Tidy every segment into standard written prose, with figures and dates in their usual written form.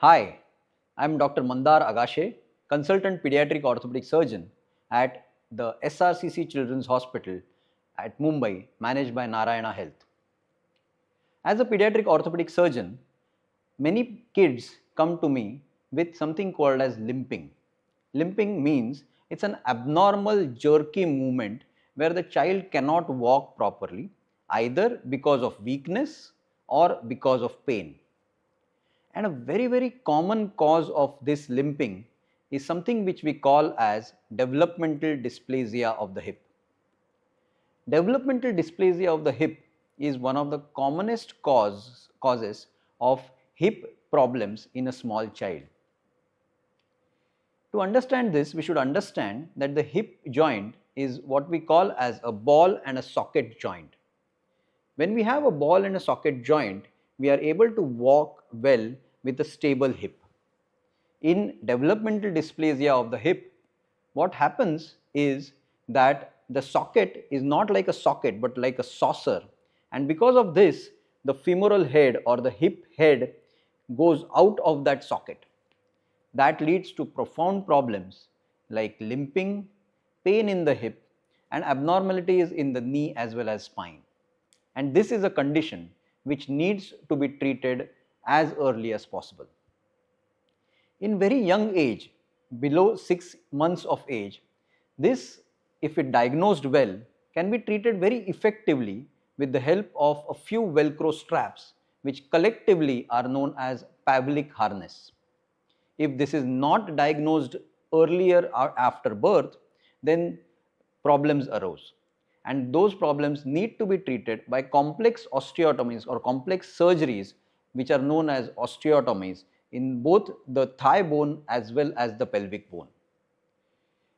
Hi, I am Dr. Mandar Agashe, Consultant Pediatric Orthopedic Surgeon at the SRCC Children's Hospital at Mumbai, managed by Narayana Health. As a pediatric orthopedic surgeon, many kids come to me with something called as limping. Limping means it's an abnormal jerky movement where the child cannot walk properly, either because of weakness or because of pain. And a very common cause of this limping is something which we call as developmental dysplasia of the hip. Developmental dysplasia of the hip is one of the commonest causes of hip problems in a small child. To understand this, we should understand that the hip joint is what we call as a ball and a socket joint. When we have a ball and a socket joint, we are able to walk well with a stable hip. In developmental dysplasia of the hip, what happens is that the socket is not like a socket but like a saucer, and because of this, the femoral head or the hip head goes out of that socket. That leads to profound problems like limping, pain in the hip, and abnormalities in the knee as well as spine. And this is a condition which needs to be treated as early as possible. In very young age, below 6 months of age, this, if it diagnosed well, can be treated very effectively with the help of a few Velcro straps, which collectively are known as Pavlik harness. If this is not diagnosed earlier or after birth, then problems arose. And those problems need to be treated by complex osteotomies or complex surgeries, which are known as osteotomies, in both the thigh bone as well as the pelvic bone.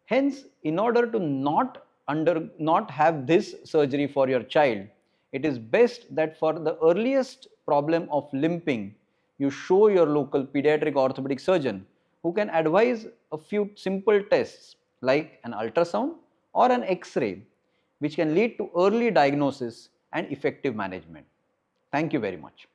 Hence, in order to not have this surgery for your child, it is best that for the earliest problem of limping, you show your local pediatric orthopedic surgeon who can advise a few simple tests like an ultrasound or an X-ray, which can lead to early diagnosis and effective management. Thank you very much.